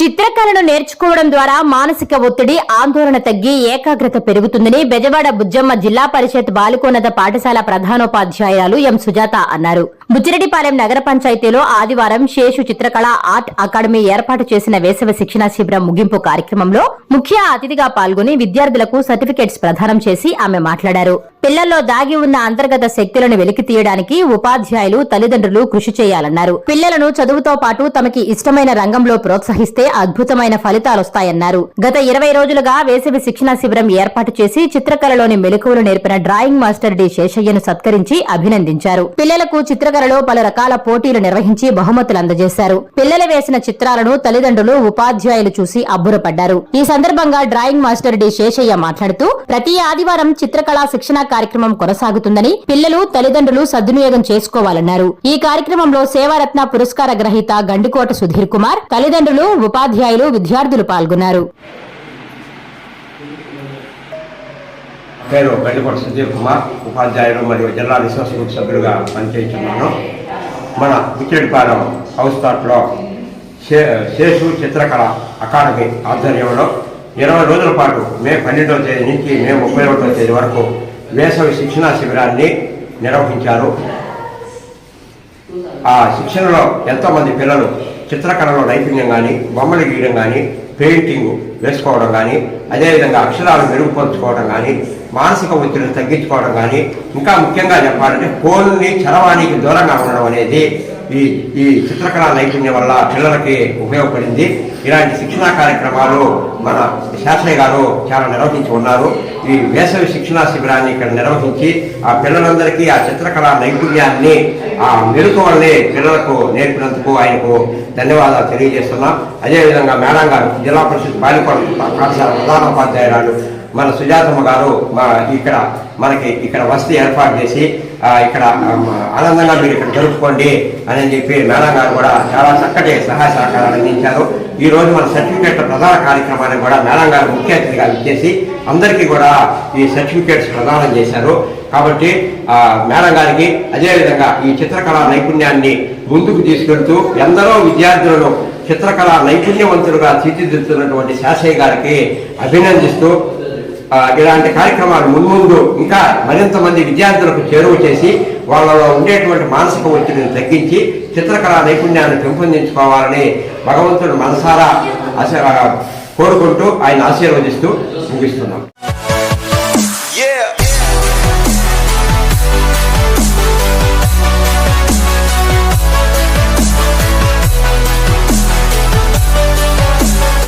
చిత్రకళను నేర్చుకోవడం ద్వారా మానసిక ఒత్తిడి, ఆందోళన తగ్గి ఏకాగ్రత పెరుగుతుందని బెజవాడ బుజ్జమ్మ జిల్లా పరిషత్ బాలికోన్నత పాఠశాల ప్రధానోపాధ్యాయురాలు ఎం సుజాత అన్నారు. బుచ్చిరెడ్డిపాలెం నగర పంచాయతీలో ఆదివారం శేషు చిత్రకళ ఆర్ట్ అకాడమీ ఏర్పాటు చేసిన వేసవి శిక్షణా శిబిరం ముగింపు కార్యక్రమంలో ముఖ్య అతిథిగా పాల్గొని విద్యార్థులకు సర్టిఫికెట్స్ ప్రదానం చేసి ఆమె మాట్లాడారు. పిల్లల్లో దాగి ఉన్న అంతర్గత శక్తులను వెలికి తీయడానికి ఉపాధ్యాయులు, తల్లిదండ్రులు కృషి చేయాలన్నారు. పిల్లలను చదువుతో పాటు తమకి ఇష్టమైన రంగంలో ప్రోత్సహిస్తే అద్భుతమైన ఫలితాలొస్తాయన్నారు. గత 20 రోజులుగా వేసవి శిక్షణా శిబిరం ఏర్పాటు చేసి చిత్రకళలోని మెలకువలు నేర్పిన డ్రాయింగ్ మాస్టర్ డి శేషయ్యను సత్కరించి అభినందించారు. పిల్లలకు చిత్రకళలో పలు రకాల పోటీలు నిర్వహించి బహుమతులు అందజేశారు. పిల్లలు వేసిన చిత్రాలను తల్లిదండ్రులు, ఉపాధ్యాయులు చూసి అబ్బురపడ్డారు. ఈ సందర్భంగా డ్రాయింగ్ మాస్టర్ డి శేషయ్య మాట్లాడుతూ ప్రతి ఆదివారం చిత్రకళా శిక్షణా కార్యక్రమం కొనసాగుతుందని పిల్లలు, తల్లిదండ్రులు సద్వినియోగం చేసుకోవాలన్నారు. ఈ కార్యక్రమంలో సేవారత్న పురస్కార గ్రహీత గండికోట సుధీర్ కుమార్, తల్లిదండ్రులు, ఉపాధ్యాయులు, విద్యార్థులు పాల్గొన్నారు. పేరు గండికోట సుధీర్ కుమార్, ఉపాధ్యాయులు మరియు జిల్లా రిసోర్స్ గ్రూప్ సభ్యులుగా పనిచేస్తున్నాను. మన బుచ్చిరెడ్డిపాలెం హౌస్ టాట్లో శేషు చిత్రకళ అకాడమీ ఆధ్వర్యంలో 20 రోజుల పాటు మే 12వ తేదీ నుంచి మే 31వ తేదీ వరకు వేసవి శిక్షణా శిబిరాన్ని నిర్వహించారు. ఆ శిక్షణలో ఎంతోమంది పిల్లలు చిత్రకళలో నైపుణ్యం కానీ, బొమ్మలు గీయడం కానీ, పెయింటింగ్ వేసుకోవడం కానీ, అదేవిధంగా అక్షరాలు మెరుగుపరుచుకోవడం కానీ, మానసిక ఒత్తిడిని తగ్గించుకోవడం కానీ, ఇంకా ముఖ్యంగా చెప్పాలంటే ఫోన్ని చరవాణికి దూరంగా ఉండడం అనేది ఈ చిత్రకళా నైపుణ్యం వల్ల పిల్లలకి ఉపయోగపడింది. ఇలాంటి శిక్షణా కార్యక్రమాలు మన శాస్త్రయ్య గారు చాలా నిర్వహించి ఉన్నారు. ఈ వేసవి శిక్షణా శిబిరాన్ని ఇక్కడ నిర్వహించి ఆ పిల్లలందరికీ ఆ చిత్రకళా నైపుణ్యాన్ని, ఆ మెలకువల్ని పిల్లలకు నేర్పినందుకు ఆయనకు ధన్యవాదాలు తెలియజేస్తున్నాం. అదేవిధంగా మేడం గారు, జిల్లా పరిషత్ బాలికోన్నత పాఠశాల ప్రధానోపాధ్యాయురాలు మన సుజాతమ్మ గారు మనకి ఇక్కడ వసతి ఏర్పాటు చేసి ఇక్కడ ఆనందంగా మీరు ఇక్కడ జరుపుకోండి అని చెప్పి మేడం గారు కూడా చాలా చక్కటి సహాయ సహకారాలు అందించారు. ఈ రోజు మన సర్టిఫికేట్ల ప్రధాన కార్యక్రమాన్ని కూడా మేడం గారు ముఖ్య అతిథిగా ఇచ్చేసి అందరికీ కూడా ఈ సర్టిఫికేట్స్ ప్రదానం చేశారు. కాబట్టి మేడం గారికి, అదేవిధంగా ఈ చిత్రకళా నైపుణ్యాన్ని ముందుకు తీసుకెళ్తూ ఎందరో విద్యార్థులను చిత్రకళా నైపుణ్యవంతులుగా తీర్చిదిద్దుతున్నటువంటి శాస్త్రయ్య గారికి అభినందిస్తూ ఇలాంటి కార్యక్రమాలు మున్ముందు ఇంకా మరింత మంది విద్యార్థులకు చేరువ చేసి వాళ్ళలో ఉండేటువంటి మానసిక ఒత్తిడిని తగ్గించి చిత్రకళా నైపుణ్యాన్ని పెంపొందించుకోవాలని భగవంతుడు మనసారా కోరుకుంటూ ఆయన ఆశీర్వదిస్తూ ముగిస్తున్నాం.